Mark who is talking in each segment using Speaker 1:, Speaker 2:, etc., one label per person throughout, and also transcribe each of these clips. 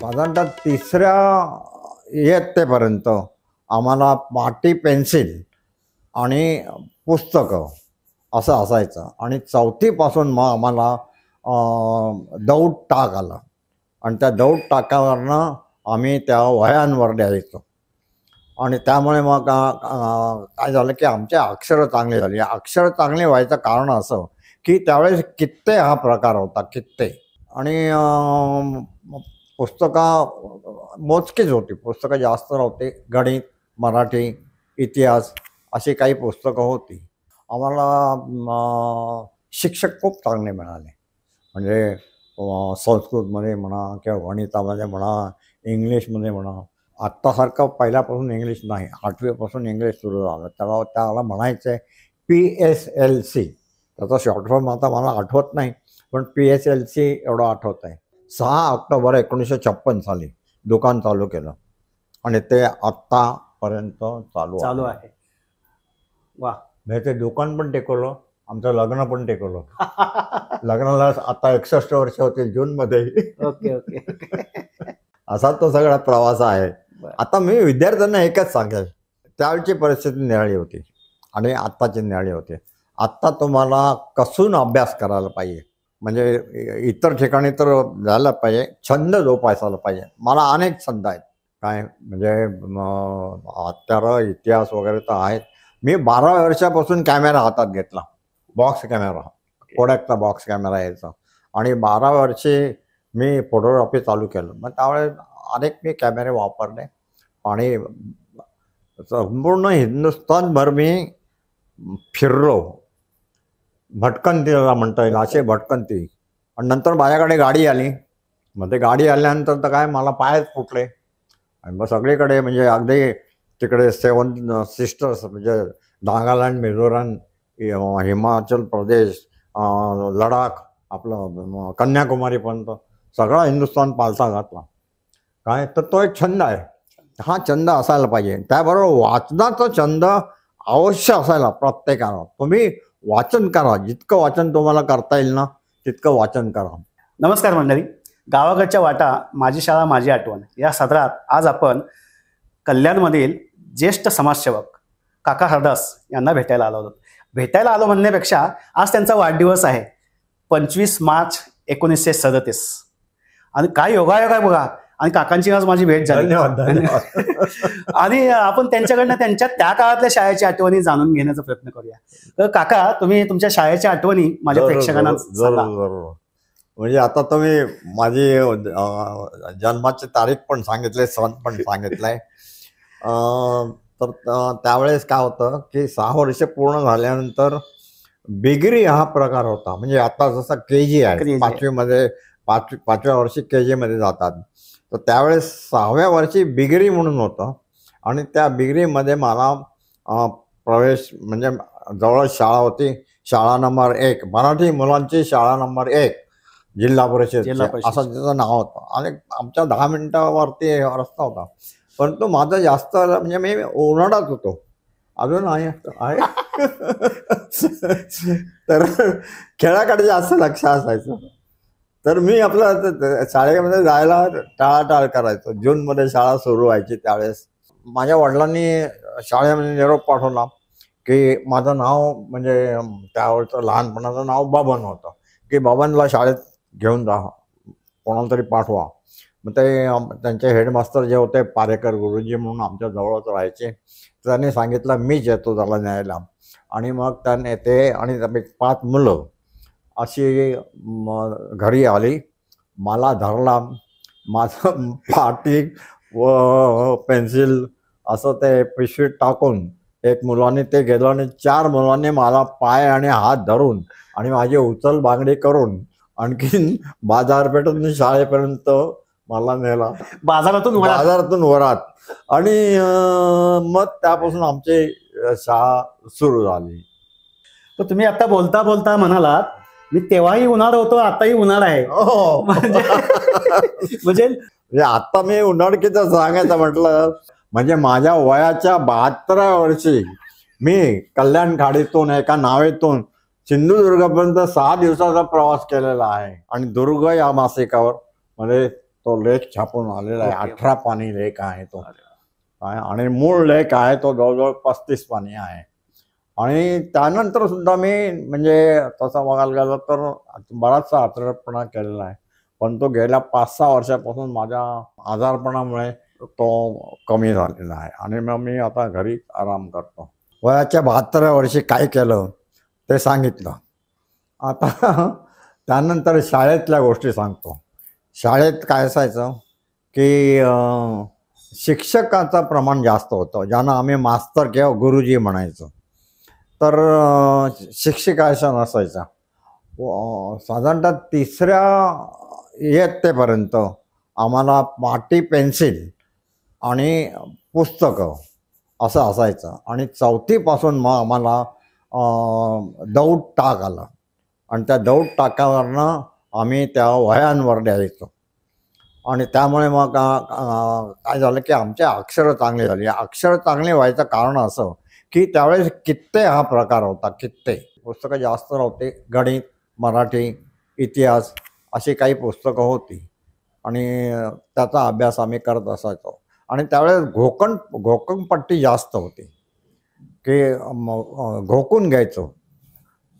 Speaker 1: साधारणतः तिसऱ्या इयत्तेपर्यंत आम्हाला पाटी पेन्सिल आणि पुस्तकं असं असायचं आणि चौथीपासून मग आम्हाला दौड टाक आला आणि त्या दौड टाकावरनं आम्ही त्या वह्यांवर लिहायचो आणि त्यामुळे मग काय झालं की आमचे अक्षरं चांगली झाली. अक्षरं चांगली व्हायचं कारण असं की त्यावेळेस कित्ते हा प्रकार होता, कित्ते. आणि पुस्तकं मोजकीच होती, पुस्तकं जास्त नव्हती. गणित, मराठी, इतिहास अशी काही पुस्तकं होती. आम्हाला शिक्षक खूप चांगले मिळाले. म्हणजे संस्कृतमध्ये म्हणा किंवा गणितामध्ये म्हणा, इंग्लिशमध्ये म्हणा. आत्तासारखं पहिल्यापासून इंग्लिश नाही, 8वीपासून इंग्लिश सुरू झालं. त्याला म्हणायचं PSLC. त्याचा शॉर्ट फॉर्म आता मला आठवत नाही, पण PSLC एवढं आठवत आहे. 6 ऑक्टोबर 1956 साली दुकान चालू केलं आणि ते आत्तापर्यंत चालू
Speaker 2: आहे. वा.
Speaker 1: म्हणजे ते दुकान पण टेकवलं, आमचं लग्न पण टेकवलं. लग्नाला आता 61 वर्ष होतील जूनमध्ये.
Speaker 2: Okay okay.
Speaker 1: असा तो सगळा प्रवास आहे. आता मी विद्यार्थ्यांना एकच सांगेल, त्यावेळची परिस्थिती निराळी होती आणि आत्ताची निराळी होती. आत्ता तुम्हाला कसून अभ्यास करायला पाहिजे, म्हणजे इतर ठिकाणी तर झालं पाहिजे, छंद जोपासायला पाहिजे. मला अनेक छंद आहेत, काय म्हणजे हत्यारं, इतिहास वगैरे तर आहेत. मी 12 वर्षापासून कॅमेरा हातात घेतला, बॉक्स कॅमेरा, कोडॅकचा बॉक्स कॅमेरा यायचा आणि 12 वर्षे मी फोटोग्राफी चालू केलं. मग त्यावेळेस अनेक मी कॅमेरे वापरले आणि संपूर्ण हिंदुस्थानभर मी फिरलो. भटकंतीला म्हणता येईल, असे भटकंती. आणि नंतर माझ्याकडे गाडी आली. मग ते गाडी आल्यानंतर तर काय मला पायच फुटले आणि मग सगळीकडे म्हणजे अगदी तिकडे 7 सिस्टर्स म्हणजे नागालँड, मिझोराम, हिमाचल प्रदेश, लडाख, आपलं कन्याकुमारीपर्यंत सगळा हिंदुस्थान पालथा घातला. काय तर तो एक छंद आहे. हा छंद असायला पाहिजे. त्याबरोबर वाचनाचा छंद अवश्य असायला प्रत्येकाला. तुम्ही वाचन करा, जितकं वाचन तुम्हाला करता येईल ना तितकं वाचन करा.
Speaker 2: नमस्कार मंडळी, गावाकडच्या वाटा, माझी शाळा माझी आठवण या सदरात आज आपण कल्याणमधील ज्येष्ठ समाजसेवक काका हरदास यांना भेटायला आलो आहोत. भेटायला आलो म्हणण्यापेक्षा आज त्यांचा वाढदिवस आहे, 25 मार्च 1937. आणि काय योगायोग आहे बघा. आणि काकांची आज माझी भेट झाली. आणि आपण त्यांच्याकडनं त्यांच्या त्या काळातल्या शाळेच्या आठवणी जाणून घेण्याचा प्रयत्न करूया. तर काका, तुम्ही तुमच्या शाळेच्या आठवणी माझ्या प्रेक्षकांना
Speaker 1: जरूर. म्हणजे आता तुम्ही माझी जन्माची तारीख पण सांगितली, सण पण सांगितलाय. तर त्यावेळेस काय होतं की 6 वर्ष पूर्ण झाल्यानंतर बिगरी हा प्रकार होता. म्हणजे आता जसा KG आहे, 5व्या वर्षी KG मध्ये जातात, तर त्यावेळेस 6व्या वर्षी बिगरी म्हणून होतं. आणि त्या बिगरीमध्ये मला प्रवेश, म्हणजे जवळ शाळा होती, शाळा नंबर 1, मराठी मुलांची शाळा नंबर 1, जिल्हा परिषद असं त्याचं नाव होतं. आणि आमच्या 10 मिनिटावरती रस्ता होता. परंतु माझं जास्त म्हणजे मी ओरडत होतो, अजून आहे. तर खेळाकडे जास्त लक्ष असायचं. तर मी आपलं शाळेमध्ये जायला टाळाटाळ करायचो. जूनमध्ये शाळा सुरू व्हायची त्यावेळेस. माझ्या वडिलांनी शाळेमध्ये निरोप पाठवला की माझं नाव, म्हणजे त्यावेळचं लहानपणाचं नाव बबन होतं, की बबनला शाळेत घेऊन जा, कोणाला तरी पाठवा. मग ते त्यांचे हेडमास्टर जे होते, पारेकर गुरुजी म्हणून आमच्या जवळच राहायचे, त्यांनी सांगितलं मीच येतो त्याला न्यायला. आणि मग त्याने ते आणि 5 मुलं अशी घरी आली, मला धरला, माझं पाटी व पेन्सिल असं ते पिशवीत टाकून एक मुलाने ते गेलं आणि 4 मुलांनी मला पाय आणि हात धरून आणि माझी उचल बांगडी करून आणखीन बाजारपेठेतून शाळेपर्यंत मला नेला, बाजारातून वरात. आणि मग त्यापासून आमची शाळा सुरू झाली.
Speaker 2: तर तुम्ही आता बोलता बोलता म्हणालात मी तेव्हाही उन्हाळा होतो, आताही उन्हाळा आहे. म्हणजे
Speaker 1: आता मी उन्हाळकीचं सांगायचं म्हटलं म्हणजे माझ्या वयाच्या 72व्या वर्षी मी कल्याण खाडीतून एका नावेतून सिंधुदुर्गपर्यंत 6 दिवसाचा प्रवास केलेला आहे. आणि दुर्ग या मासिकावर म्हणजे तो लेख छापून आलेला आहे.
Speaker 2: ओके.
Speaker 1: 18 पानी लेख आहे तो.
Speaker 2: अरे वा.
Speaker 1: आहे आणि मूळ लेख आहे तो जवळजवळ 35 पानी आहे. आणि त्यानंतर सुद्धा मी म्हणजे तसं बघायला गेलं तर बराचसा आत्रपणा केलेला आहे. पण तो गेल्या 5-6 वर्षापासून माझ्या आजारपणामुळे तो कमी झालेला आहे आणि मग मी आता घरी आराम करतो. वयाच्या 72व्या वर्षी काय केलं ते सांगितलं. आता त्यानंतर शाळेतल्या गोष्टी सांगतो. शाळेत काय असायचं की शिक्षकाचं प्रमाण जास्त होतं, ज्यांना आम्ही मास्तर किंवा गुरुजी म्हणायचो. तर शिक्षिका अशा नसायच्या. साधारणतः 3ऱ्या इयत्तेपर्यंत आम्हाला पाटी पेन्सिल आणि पुस्तकं असं असायचं आणि 4थीपासून मग आम्हाला दौड टाक आला आणि त्या दौड टाकावरनं आम्ही त्या वह्यांवर द्यायचो. आणि त्यामुळे मग काय झालं की आमचे अक्षरं चांगली झाली. अक्षरं चांगली व्हायचं कारण असं की त्यावेळेस कित्ते हा प्रकार होता. कित्ते पुस्तकं जास्त नव्हते. गणित, मराठी, इतिहास अशी काही पुस्तकं होती आणि त्याचा अभ्यास आम्ही करत असायचो. आणि त्यावेळेस घोकणपट्टी जास्त होती की घोकून घ्यायचो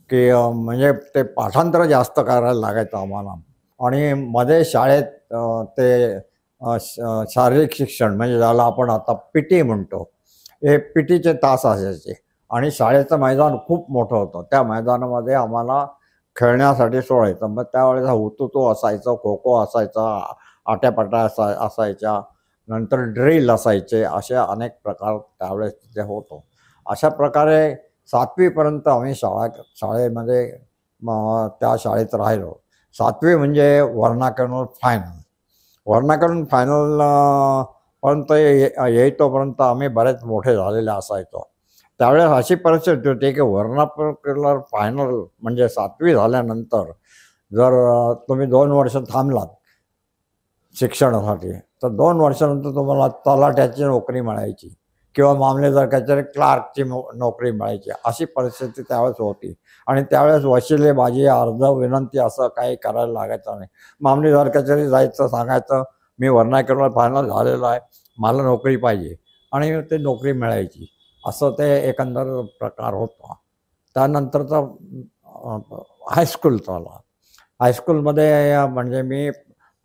Speaker 1: की म्हणजे ते पाठांतर जास्त करायला लागायचं आम्हाला. आणि मध्ये शाळेत ते शारीरिक शिक्षण म्हणजे ज्याला आपण आता PT म्हणतो, हे PTचे तास असायचे आणि शाळेचं मैदान खूप मोठं होतं. त्या मैदानामध्ये आम्हाला खेळण्यासाठी सोडायचं. मग त्यावेळेस हुतुतू असायचं, खो खो असायचा, आट्यापाट्या असायच्या, नंतर ड्रिल असायचे, असे अनेक प्रकार त्यावेळेस तिथे होतो. अशा प्रकारे 7वीपर्यंत आम्ही शाळेमध्ये त्या शाळेत राहिलो. 7वी म्हणजे वर्णाकरणावर फायनल. वर्णाकरण फायनल पर्यंत येईतोपर्यंत आम्ही बरेच मोठे झालेले असायचो. त्यावेळेस अशी परिस्थिती होती की वर्णाकरण फायनल म्हणजे 7वी झाल्यानंतर जर तुम्ही 2 वर्ष थांबलात शिक्षणासाठी तर 2 वर्षानंतर तुम्हाला तलाठ्याची नोकरी मिळायची किंवा मामलेदार कचेरी क्लार्कची नोकरी मिळायची. अशी परिस्थिती त्यावेळेस होती. आणि त्यावेळेस वशिलेबाजी, अर्ज विनंती असं काही करायला लागायचं नाही. मामलेदार कचेरी जायचं, सांगायचं मी वर्णाकरण फायनल झालेलं आहे, मला नोकरी पाहिजे आणि ते नोकरी मिळायची. असं ते एकंदर प्रकार होता. त्यानंतरचा हायस्कूल चालला. हायस्कूलमध्ये म्हणजे मी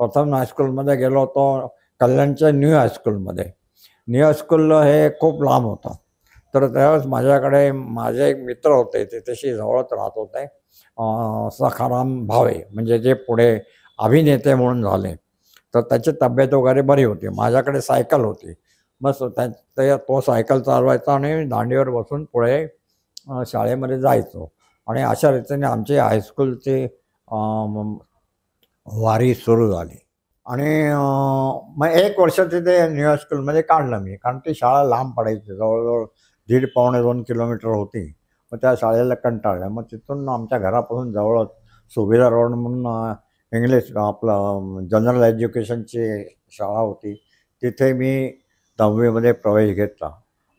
Speaker 1: प्रथम हायस्कूलमध्ये गेलो होतो कल्याणच्या न्यू हायस्कूलमध्ये. न्यू हायस्कूल हे खूप लांब होतं. तर त्यावेळेस माझ्याकडे माझे एक मित्र होते, ते तशी जवळच राहत होते, सखाराम भावे, म्हणजे जे पुढे अभिनेते म्हणून झाले. तर त्याची तब्येत वगैरे बरी होती. माझ्याकडे सायकल होती. बस तो सायकल चालवायचा आणि दांडीवर बसून पुढे शाळेमध्ये जायचो. आणि अशा रीतीने आमची हायस्कूलची वारी सुरू झाली. आणि मग 1 वर्ष तिथे न्यू हायस्कूलमध्ये काढलं मी, कारण ती शाळा लांब पडायची, जवळजवळ 1.5-2 किलोमीटर होती. मग त्या शाळेला कंटाळलं. मग तिथून आमच्या घरापासून जवळच सुभेदार रोड म्हणून इंग्लिश आपलं जनरल एज्युकेशनची शाळा होती. तिथे मी 10वीमध्ये प्रवेश घेतला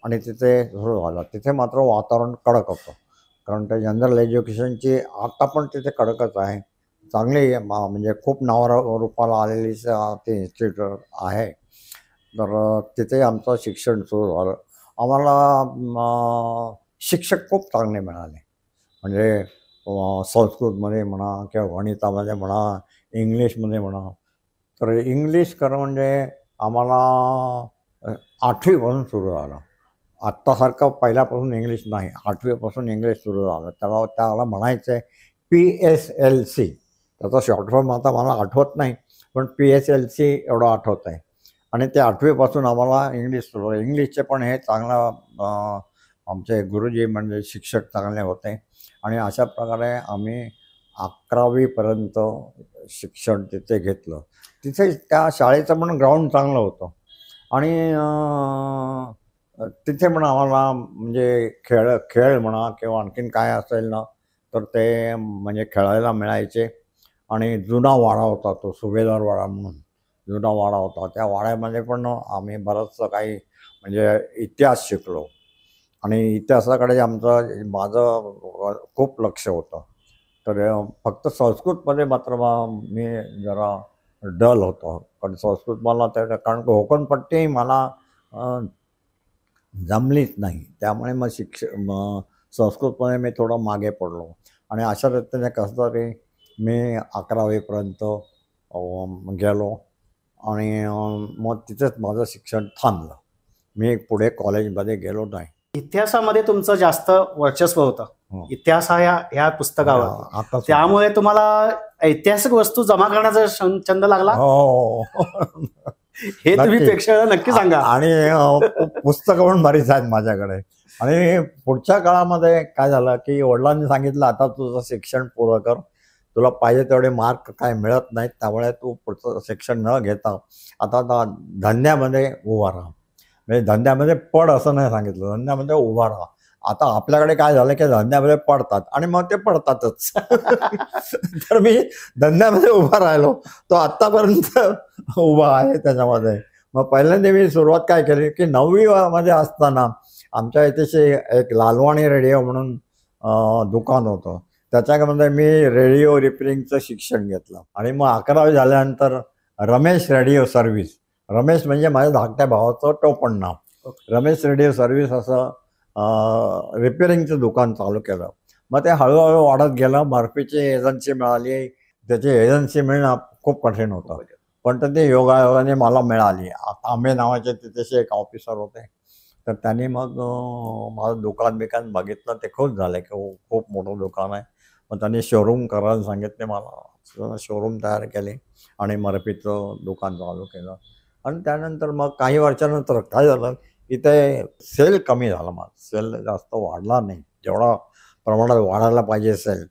Speaker 1: आणि तिथे सुरू झाला. तिथे मात्र वातावरण कडक होतं, कारण ते जनरल एज्युकेशनची आता पण तिथे कडकच आहे. चांगली म्हणजे खूप नावारूपाला आलेली ते इन्स्टिट्यूट आहे. तर तिथे आमचं शिक्षण सुरू झालं. आम्हाला शिक्षक खूप चांगले मिळाले. म्हणजे संस्कृतमध्ये म्हणा किंवा गणितामध्ये म्हणा, इंग्लिशमध्ये म्हणा. तर इंग्लिश खरं म्हणजे आम्हाला 8वीपासून सुरू झालं. आत्तासारखं पहिल्यापासून इंग्लिश नाही, 8वीपासून इंग्लिश सुरू झालं. त्याला म्हणायचं आहे PSLC. त्याचा शॉर्ट फॉर्म आता मला आठवत नाही, पण PSLC एवढं आठवत आहे. आणि ते 8वीपासून आम्हाला इंग्लिश सुरू झालं. इंग्लिशचे पण हे चांगलं आमचे गुरुजी म्हणजे शिक्षक चांगले होते. आणि अशा प्रकारे आम्ही 11वीपर्यंत शिक्षण तिथे घेतलं. तिथे त्या शाळेचं पण ग्राउंड चांगलं होतं. आणि तिथे पण आम्हाला म्हणजे खेळ म्हणा किंवा आणखीन काय असेल ना, तर ते म्हणजे खेळायला मिळायचे. आणि जुना वाडा होता, तो सुभेदार वाडा म्हणून जुना वाडा होता. त्या वाड्यामध्ये पण आम्ही बरंचसं काही म्हणजे इतिहास शिकलो. आणि इतिहासाकडे माझं खूप लक्ष होतं. तर फक्त संस्कृतमध्ये मात्र मी जरा डल होतं. पण संस्कृत मला त्या कारण कोकणपट्टी मला जमलीच नाही. त्यामुळे मग संस्कृतमध्ये मी थोडं मागे पडलो आणि अशा रीतीने कसं तरी मी 11वीपर्यंत गेलो आणि मग तिथेच माझं शिक्षण थांबलं. मी पुढे कॉलेजमध्ये गेलो नाही.
Speaker 2: इतिहासामध्ये तुमचं जास्त वर्चस्व होतं.
Speaker 1: हो.
Speaker 2: इतिहास हा ह्या पुस्तकावर,
Speaker 1: आता
Speaker 2: त्यामुळे तुम्हाला ऐतिहासिक वस्तू जमा करण्याचा छंद लागला.
Speaker 1: हो.
Speaker 2: हे तुम्ही
Speaker 1: नक्की.
Speaker 2: प्रेक्षकांना नक्की सांगा.
Speaker 1: आणि पुस्तकं पण बरीच आहेत माझ्याकडे. आणि पुढच्या काळामध्ये काय झालं की वडिलांनी सांगितलं, आता तुझं शिक्षण पूर्ण कर, तुला पाहिजे तेवढे मार्क काय मिळत नाहीत, त्यामुळे तू पुढचं शिक्षण न घेता आता धंद्यामध्ये उभा राहा. म्हणजे धंद्यामध्ये पड असं नाही सांगितलं, धंद्यामध्ये उभा राहा. आता आपल्याकडे काय झालं की धंद्यामध्ये पडतात आणि मग ते पडतातच. तर मी धंद्यामध्ये उभा राहिलो, तो आत्तापर्यंत उभा आहे त्याच्यामध्ये. मग पहिल्यांदा मी सुरुवात काय केली की 9वी मध्ये असताना आमच्या इथे एक लालवाणी रेडिओ म्हणून दुकान होतं. त्याच्यामध्ये मी रेडिओ रिपेअरिंगचं शिक्षण घेतलं आणि मग 11वी झाल्यानंतर रमेश रेडिओ सर्व्हिस, रमेश म्हणजे माझ्या धाकट्या भावाचं टोपण नाव, रमेश रेडिओ सर्व्हिस असं रिपेअरिंगचं दुकान चालू केलं. मग ते हळूहळू वाढत गेलं. बर्फीची एजन्सी मिळाली. त्याची एजन्सी मिळणं खूप कठीण होतं, पण तर ते योगायोगाने मला मिळाली. तांबे नावाचे तिथे एक ऑफिसर होते, तर त्यांनी मग माझं दुकान बघितलं. ते खुश झाले की खूप मोठं दुकान आहे. मग त्यांनी शोरूम करायला सांगितले मला. शोरूम तयार केले आणि बर्फीचं दुकान चालू केलं. आणि त्यानंतर मग काही वर्षानंतर काय झालं, इथे सेल कमी झाला. माझा सेल जास्त वाढला नाही, जेवढा प्रमाणात वाढायला पाहिजे सेल,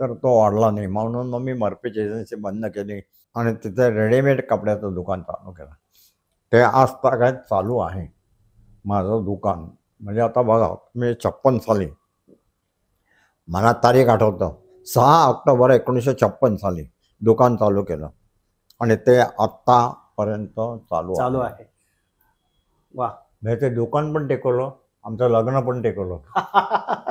Speaker 1: तर तो वाढला नाही. म्हणून मग मी बर्फीची एजन्सी बंद केली आणि तिथे रेडीमेड कपड्याचं दुकान चालू केलं. ते आज तागायत चालू आहे माझं दुकान. म्हणजे आता बघा, मी 56 साली, मला तारीख आठवतं, 6 ऑक्टोबर 1956 साली दुकान चालू केलं आणि ते आत्तापर्यंत चालू
Speaker 2: आहे. वा.
Speaker 1: म्हणजे ते दुकान पण टेकवलं, आमचं लग्न पण टेकवलं.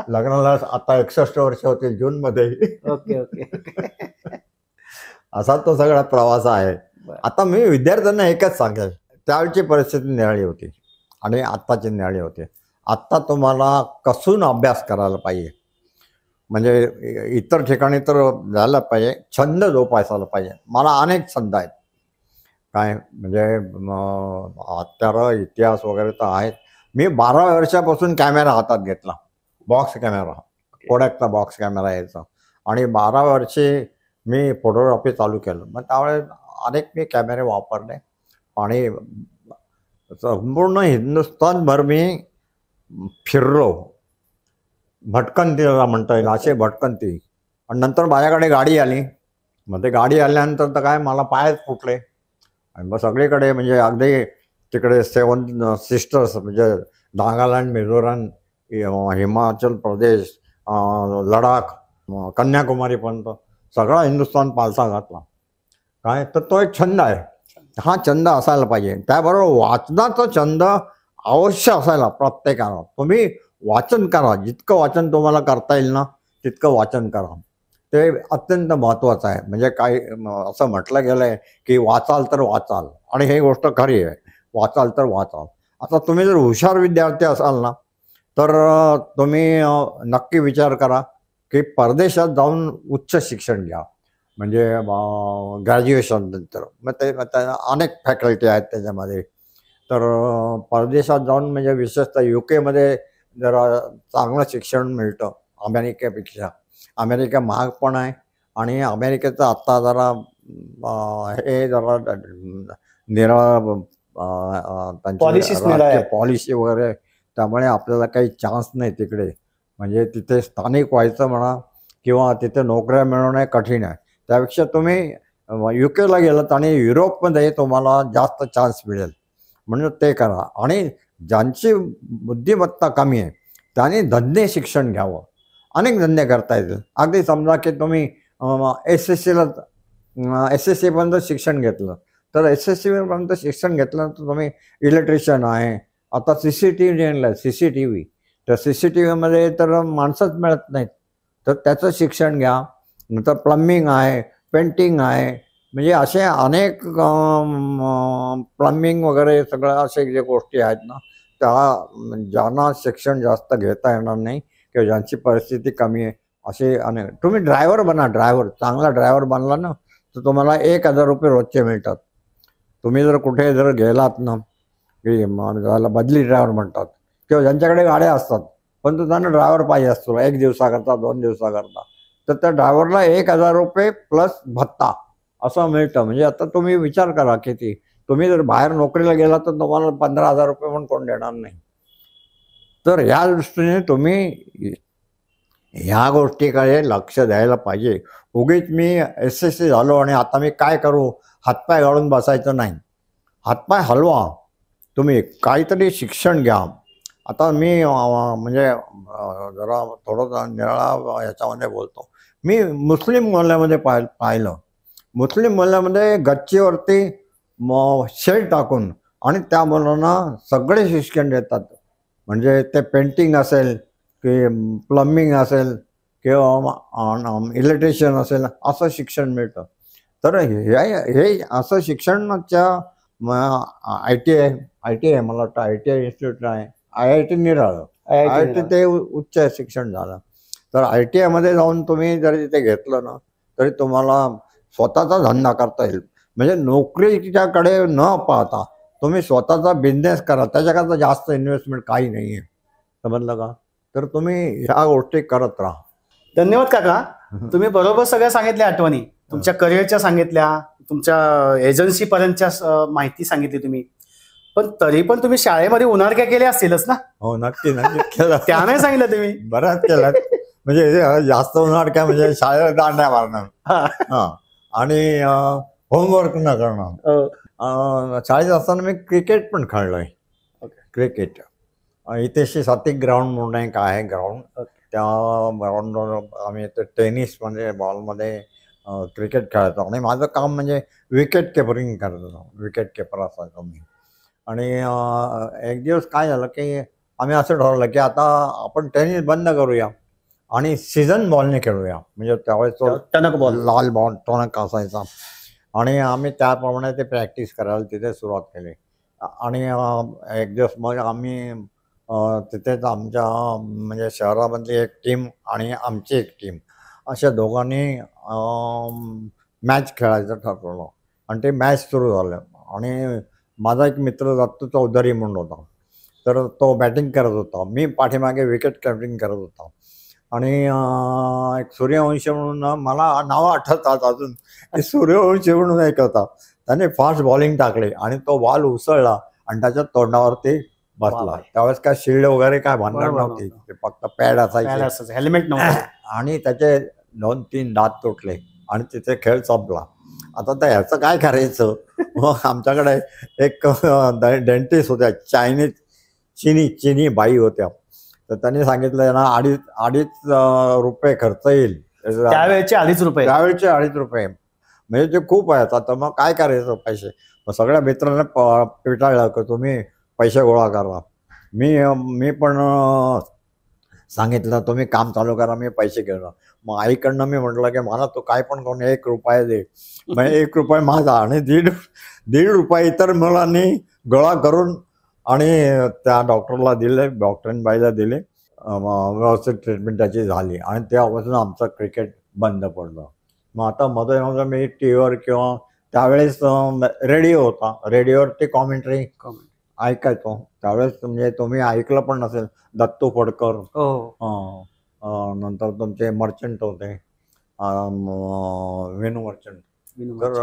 Speaker 1: लग्नाला आता 61 वर्ष होतील जूनमध्ये.
Speaker 2: Okay okay.
Speaker 1: असा तो सगळा प्रवास आहे. आता मी विद्यार्थ्यांना एकच सांगेल, त्यावेळची परिस्थिती निराळी होती आणि आत्ताची निराळी होती. आत्ता तुम्हाला कसून अभ्यास करायला पाहिजे. म्हणजे इतर ठिकाणी तर झालं पाहिजे, छंद जोपासायला पाहिजे. मला अनेक छंद आहेत. काय म्हणजे हत्यारं, इतिहास वगैरे तर आहेत. मी 12 वर्षापासून कॅमेरा हातात घेतला, बॉक्स कॅमेरा, कोडॅकचा बॉक्स कॅमेरा यायचा, आणि 12 वर्षे मी फोटोग्राफी चालू केलं. मग त्यावेळेस अनेक मी कॅमेरे वापरले आणि संपूर्ण हिंदुस्थानभर मी फिरलो. भटकंतीला म्हणता येईल, असे भटकंती. आणि नंतर माझ्याकडे गाडी आली. मग ते गाडी आल्यानंतर तर काय मला पायच फुटले. आणि मग सगळीकडे म्हणजे अगदी तिकडे 7 सिस्टर्स म्हणजे नागालँड, मिझोराम, हिमाचल प्रदेश, लडाख, कन्याकुमारीपर्यंत सगळा हिंदुस्थान पालथा घातला. काय तर तो एक छंद आहे. हा छंद असायला पाहिजे. त्याबरोबर वाचनाचा छंद अवश्य असायला प्रत्येकाला. तुम्ही वाचन करा, जितकं वाचन तुम्हाला करता येईल ना तितकं वाचन करा. ते अत्यंत महत्त्वाचं आहे. म्हणजे काय असं म्हटलं गेलं आहे की वाचाल तर वाचाल, आणि ही गोष्ट खरी आहे, वाचाल तर वाचाल. आता तुम्ही जर हुशार विद्यार्थी असाल ना तर तुम्ही नक्की विचार करा की परदेशात जाऊन उच्च शिक्षण घ्या. म्हणजे ग्रॅज्युएशन नंतर मग ते अनेक फॅकल्टी आहेत त्याच्यामध्ये. तर परदेशात जाऊन म्हणजे विशेषतः UK जरा चांगलं शिक्षण मिळतं अमेरिकेपेक्षा. अमेरिका महाग पण आहे आणि अमेरिकेचं आत्ता जरा हे जरा निराळ त्यांची पॉलिसी वगैरे, त्यामुळे आपल्याला काही चान्स नाही तिकडे. म्हणजे तिथे स्थानिक व्हायचं म्हणा किंवा तिथे नोकऱ्या मिळवणे कठीण आहे. त्यापेक्षा तुम्ही UK गेलात आणि युरोपमध्ये तुम्हाला जास्त चान्स मिळेल, म्हणून ते करा. आणि ज्यांची बुद्धिमत्ता कमी आहे त्यांनी धंदे शिक्षण घ्यावं. अनेक धंदे करता येतील. अगदी समजा की तुम्ही SSC पर्यंत शिक्षण घेतलं, तर SSC पर्यंत शिक्षण घेतल्यानंतर तुम्ही इलेक्ट्रिशियन आहे, आता CCTV, तर CCTVमध्ये तर माणसंच मिळत नाहीत, तर त्याचं शिक्षण घ्या. नंतर प्लंबिंग आहे, पेंटिंग आहे, म्हणजे असे अनेक प्लंबिंग वगैरे सगळं असे जे गोष्टी आहेत ना, त्या ज्यांना शिक्षण जास्त घेता येणार नाही किंवा ज्यांची परिस्थिती कमी आहे असे अनेक. तुम्ही ड्रायव्हर बना, ड्रायव्हर चांगला ड्रायव्हर बनला ना तर तुम्हाला 1,000 रुपये रोजचे मिळतात. तुम्ही जर कुठे जर गेलात ना की त्याला बदली ड्रायव्हर म्हणतात किंवा ज्यांच्याकडे गाड्या असतात पण तो त्यांना ड्रायव्हर पाहिजे असतो 1 दिवसाकरता 2 दिवसाकरता, तर त्या ड्रायव्हरला 1,000 रुपये प्लस भत्ता असं मिळतं. म्हणजे आता तुम्ही विचार करा किती. तुम्ही जर बाहेर नोकरीला गेला तर तुम्हाला 15,000 रुपये पण कोण देणार नाही. तर ह्या दृष्टीने तुम्ही ह्या गोष्टीकडे लक्ष द्यायला पाहिजे. उगीच मी SSC झालो आणि आता मी काय करू हातपाय गाळून बसायचं नाही. हातपाय हलवा, तुम्ही काहीतरी शिक्षण घ्या. आता मी म्हणजे जरा थोडं निराळा याच्यामध्ये बोलतो. मी मुस्लिम मोहल्ल्यामध्ये पाहिलं. मुस्लिम मोहल्ल्यामध्ये गच्चीवरती शेड टाकून आणि त्या मुलांना सगळे शिक्षण देतात. म्हणजे ते पेंटिंग असेल की प्लंबिंग असेल किंवा इलेक्ट्रिशियन असेल असं शिक्षण मिळतं. तर हे असं शिक्षणाच्या ITI मला वाटतं ITI इन्स्टिट्यूट आहे, IIT निराळं, IIT ते उच्च शिक्षण झालं. तर ITI जाऊन तुम्ही जर तिथे घेतलं ना तरी तुम्हाला स्वतःचा धंदा करता येईल. म्हणजे नोकरीच्याकडे न पाहता तुम्ही स्वतःचा बिझनेस करा. त्याच्याकरता जास्त इन्व्हेस्टमेंट काही नाही आहे, समजलं का. तर तुम्ही ह्या गोष्टी करत राहा.
Speaker 2: धन्यवाद काका. तुम्ही बरोबर सगळ्या सांगितल्या आठवणी, तुमच्या करिअरच्या सांगितल्या, तुमच्या एजन्सी पर्यंतच्या माहिती सांगितली तुम्ही. पण तरी पण तुम्ही शाळेमध्ये उन्हाळक्या केल्या असतीलच ना.
Speaker 1: हो नक्की नक्की केलं.
Speaker 2: त्या नाही सांगितलं तुम्ही.
Speaker 1: बऱ्याच केल्यात. म्हणजे जास्त उन्हाळक्या म्हणजे शाळेला दांड्या मारणं हा आणि होमवर्क न करणं. शाळेत असताना मी क्रिकेट पण खेळलोय. क्रिकेट इथे सात्विक ग्राउंड म्हणून एक आहे ग्राउंड, त्या ग्राउंडवर आम्ही टेनिस म्हणजे बॉलमध्ये क्रिकेट खेळायचो. आणि माझं काम म्हणजे विकेट किपरिंग करायचो. विकेट किपर असायचो मी. आणि एक दिवस काय झालं की आम्ही असं ठरवलं की आता आपण टेनिस बंद करूया आणि सीझन बॉलने खेळूया. म्हणजे त्यावेळेस तो
Speaker 2: टणक बॉल,
Speaker 1: लाल बॉल टणक असायचा. आणि आम्ही त्याप्रमाणे ते प्रॅक्टिस करायला तिथे सुरुवात केली. आणि एक दिवस मग आम्ही तिथेच आमच्या म्हणजे शहरामधली एक टीम आणि आमची एक टीम अशा दोघांनी मॅच खेळायचं ठरवलं. आणि ते मॅच सुरू झालं. आणि माझा एक मित्र दत्तू चौधरी म्हणून होता, तर तो बॅटिंग करत होता, मी पाठीमागे विकेट किपरिंग करत होता. आणि एक सूर्यवंशी म्हणून मला नावं आठवतात अजून. सूर्यवंशी म्हणून एक होता, त्याने फास्ट बॉलिंग टाकले आणि तो बॉल उसळला आणि त्याच्या तोंडावरती बसला. त्यावेळेस काय शिल्ड वगैरे काय भानगड नव्हती, ते फक्त पॅड असायचे,
Speaker 2: हेल्मेट नव्हतं.
Speaker 1: आणि त्याचे 2-3 दात तुटले आणि तिथे खेळ संपला. आता तर ह्याचं काय करायचं. मग आमच्याकडे एक डेंटिस्ट होत्या, चीनी बाई होत्या. तर त्यांनी सांगितलं ना 2.5 रुपये खर्च येईल.
Speaker 2: त्यावेळेचे 2.5 रुपये,
Speaker 1: त्यावेळेचे 2.5 रुपये म्हणजे ते खूप आहेत. आता मग काय करायचं पैसे. मग सगळ्या मित्रांना पिटाळलं की तुम्ही पैसे गोळा करा. मी पण सांगितलं तुम्ही काम चालू करा, मी पैसे घेणार. मग आईकडनं मी म्हटलं की मला तो काय पण करून 1 रुपया दे. मग 1 रुपया माझा आणि 1.5 रुपये इतर मुलांनी गोळा करून आणि त्या डॉक्टरला दिले, डॉक्टरांबाईला दिले. व्यवस्थित ट्रीटमेंट त्याची झाली आणि तेव्हापासून आमचं क्रिकेट बंद पडलं. मग आता मध्ये मी टीव्हीवर किंवा त्यावेळेस रेडिओ होता, रेडिओवरती कॉमेंट्री ऐकायचो. त्यावेळेस म्हणजे तुम्ही ऐकलं पण नसेल, दत्तू फडकर, नंतर तुमचे मर्चंट होते, वेणू मर्चंट, तर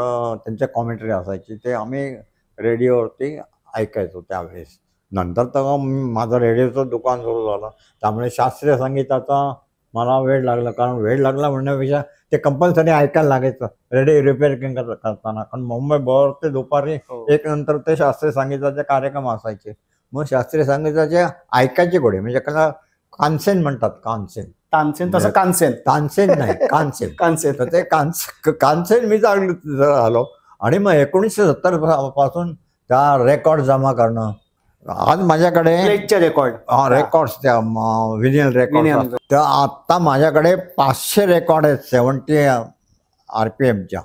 Speaker 1: त्यांच्या कॉमेंट्री असायची, ते आम्ही रेडिओवरती ऐकायचो त्यावेळेस. नंतर तर माझं रेडिओचं दुकान सुरू झालं, त्यामुळे शास्त्रीय संगीताचा मला वेळ लागला. कारण वेळ लागला म्हणण्यापेक्षा ते कंपल्सरी ऐकायला लागायचं रेडिओ रिपेअरिंग करताना. कारण मुंबई बरोबर ते दुपारी 1 नंतर ते शास्त्रीय संगीताचे कार्यक्रम असायचे. मग शास्त्रीय संगीताचे ऐकायचे गोडे, म्हणजे त्याला कानसेन म्हणतात. तानसेन
Speaker 2: तसं
Speaker 1: तानसेन नाही, कानसेन. तर ते कानसेन मी झालो. आणि मग 1970 पासून त्या रेकॉर्ड जमा करणं. आज माझ्याकडे रेकॉर्ड्स, त्या विनियल रेकॉर्ड, त्या आता माझ्याकडे 500 रेकॉर्ड आहेत 70 RPMच्या.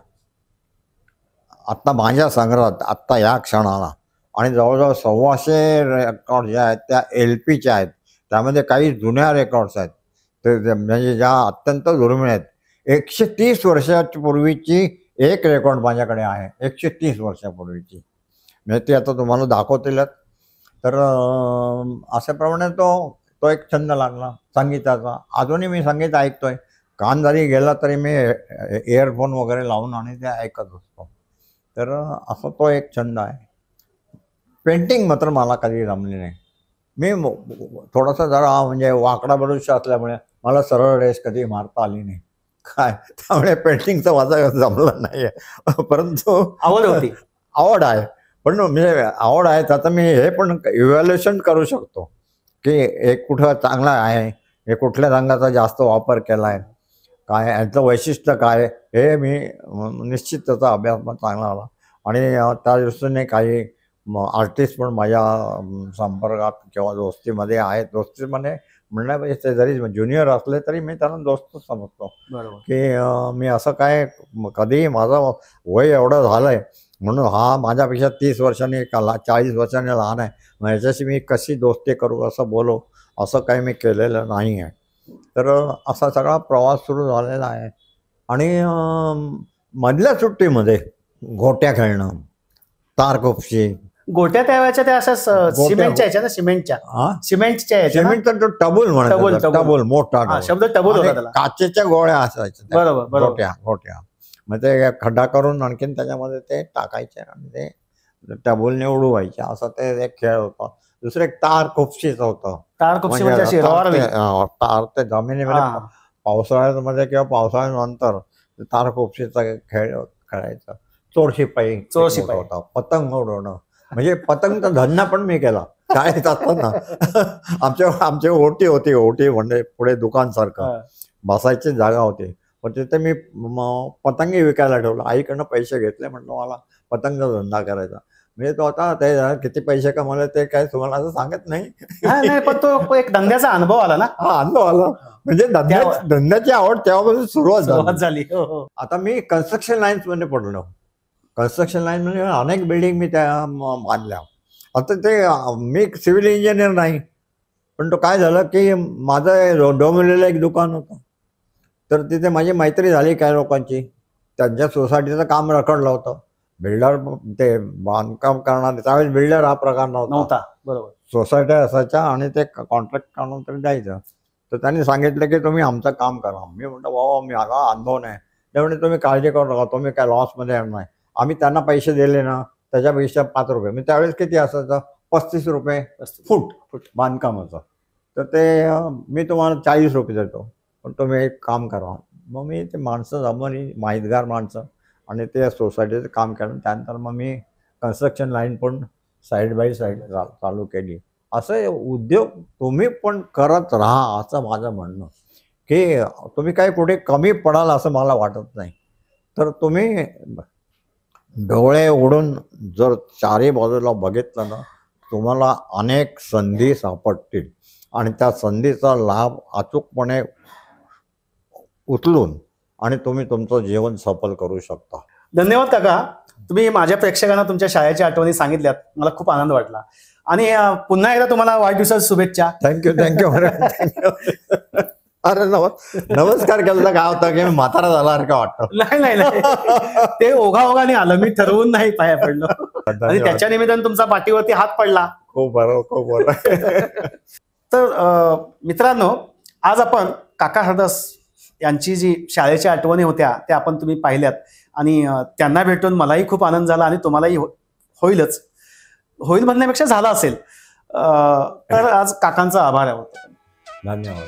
Speaker 1: आत्ता माझ्या संग्रहात आत्ता या क्षणाला आणि जवळजवळ 1,200 रेकॉर्ड ज्या आहेत त्या LPच्या आहेत. त्यामध्ये काही जुन्या रेकॉर्ड्स आहेत म्हणजे ज्या अत्यंत दुर्मिळ आहेत. 130 वर्षापूर्वीची एक रेकॉर्ड माझ्याकडे आहे, 130 वर्षापूर्वीची. म्हणजे ती आता तुम्हाला दाखवतीलच. तर अशाप्रमाणे तो एक छंद लागला संगीताचा. अजूनही मी संगीत ऐकतोय. कान जरी गेला तरी मी इयरफोन वगैरे लावून आणि ते ऐकत असतो. तर असा तो एक छंद आहे. पेंटिंग मात्र मला कधी जमली नाही. मी थोडासा जरा म्हणजे वाकडा बरुष्य असल्यामुळे मला सरळ रेष कधी मारता आली नाही काय, त्यामुळे पेंटिंगचं माझं जमलं नाही आहे. परंतु आवड आहे. पण म्हणजे आवड आहे त्याचं मी हे पण इव्हॅल्युएशन करू शकतो की एक कुठं चांगला आहे, हे कुठल्या रंगाचा जास्त वापर केला आहे, काय याचं वैशिष्ट्य काय, हे मी निश्चित त्याचा अभ्यास पण चांगला आला. आणि त्या दृष्टीने काही आर्टिस्ट पण माझ्या संपर्कात किंवा दोस्तीमध्ये आहेत. दोस्तीमध्ये म्हणण्यापेक्षा जरी ज्युनियर असले तरी मी त्यांना दोस्त समजतो. की मी असं काय कधी माझं वय एवढं झालं आहे म्हणून हा माझ्यापेक्षा 30 वर्षांनी 40 वर्षांनी लहान आहे, मग ह्याच्याशी मी कशी दोस्ती करू असं बोलो असं काही मी केलेलं नाही आहे. तर असा सगळा प्रवास सुरू झालेला आहे. आणि मधल्या सुट्टीमध्ये गोट्या खेळणं, तारकोपशी.
Speaker 2: गोट्या त्यावेळेच्या त्या अशा सिमेंटच्या ह्याच्या ना, सिमेंटच्या
Speaker 1: सिमेंटचा टबूल म्हणतात. टबूल मोठा
Speaker 2: शब्द टबूल होता त्याला.
Speaker 1: काचेच्या गोळ्या असायच्या.
Speaker 2: बरोबर.
Speaker 1: गोट्या मग ते खड्डा करून आणखीन त्याच्यामध्ये ते टाकायचे आणि ते टबूलने उडवायचे. असं ते एक खेळ होता. दुसरं एक तार खोपशीचं होतं.
Speaker 2: तार ते
Speaker 1: जमिनीमध्ये पावसाळ्यामध्ये किंवा पावसाळ्यानंतर तार खोपशीचा खेळ खेळायचा. चोरशिपाई होता. पतंग उडवणं म्हणजे पतंगचा धंदा पण मी केला शाळेत असताना. आमच्या ओटी होती. ओटी म्हणजे पुढे दुकानसारखं बसायची जागा होती. पण तिथे मी पतंगी विकायला ठेवलं. आईकडनं पैसे घेतले, म्हटलं मला पतंगचा धंदा करायचा. म्हणजे तो आता ते किती पैसे कमावले ते काय तुम्हाला असं सांगत नाही.
Speaker 2: पण तो एक धंद्याचा अनुभव आला ना.
Speaker 1: हा अनुभव आला. म्हणजे धंद्याची आवड तेव्हापासून सुरुवात
Speaker 2: झाली.
Speaker 1: आता मी कन्स्ट्रक्शन लाईन्स मध्ये पडलो. कन्स्ट्रक्शन लाईन म्हणजे अनेक बिल्डिंग मी त्या बांधल्या. आता ते मी सिव्हिल इंजिनियर नाही, पण तो काय झालं की माझं डोंबिवलीला एक दुकान होतं. तर तिथे माझी मैत्री झाली काही लोकांची. त्यांच्या सोसायटीचं काम रखडलं होतं. बिल्डर ते बांधकाम करणारे, त्यावेळेस बिल्डर हा प्रकार नव्हता.
Speaker 2: बरोबर.
Speaker 1: सोसायट्या असायच्या आणि ते कॉन्ट्रॅक्ट काढून तरी द्यायचं. तर त्यांनी सांगितलं की तुम्ही आमचं काम करा. मी म्हटलं बाबा मी माझा अनुभव नाही. त्यामुळे तुम्ही काळजी करू नका, तुम्ही काय लॉसमध्ये येणार नाही. आम्ही त्यांना पैसे दिले ना त्याच्यापेक्षा 5 रुपये, मी त्यावेळेस किती असायचं 35 रुपये फूट बांधकामाचं. तर ते मी तुम्हाला 40 रुपये देतो, पण तुम्ही एक काम करा. मग मी ते माणसं जमवली, माहितगार माणसं, आणि ते सोसायटीचं काम केलं. त्यानंतर मग मी कन्स्ट्रक्शन लाईन पण साईड बाय साईड चालू केली. असं उद्योग तुम्ही पण करत राहा असं माझं म्हणणं. की तुम्ही काय कुठे कमी पडाल असं मला वाटत नाही. तर तुम्ही डोळे उघडून जर चारी बाजूला बघितलं ना, तुम्हाला अनेक संधी सापडतील आणि त्या संधीचा लाभ अचूकपणे उचलून आणि तुम्ही तुमचं जीवन सफल करू शकता.
Speaker 2: धन्यवाद काका. तुम्ही माझ्या प्रेक्षकांना तुमच्या शाळेच्या आठवणी सांगितल्यात. मला खूप आनंद वाटला. आणि पुन्हा एकदा तुम्हाला वाढदिवसाच्या शुभेच्छा.
Speaker 1: थँक्यू. अरे नमस्कार केलं काय होतं की मी म्हातारा झाला का वाटतं.
Speaker 2: नाही ते ओघाओघाने आलं, मी ठरवून नाही पाया पडलो. आणि त्याच्या निमित्ताने तुमचा पाठीवरती हात पडला.
Speaker 1: खूप बरं.
Speaker 2: तर मित्रांनो, आज आपण काका हरदास यांची जी शाळेच्या आठवणी होत्या त्या तुम्ही पाहिल्यात. आणि त्यांना भेटून मलाही खूप आनंद झाला आणि तुम्हालाही होईल म्हणण्यापेक्षा झाला असेल. तर आज काकांचा आभार आहे.
Speaker 1: धन्यवाद.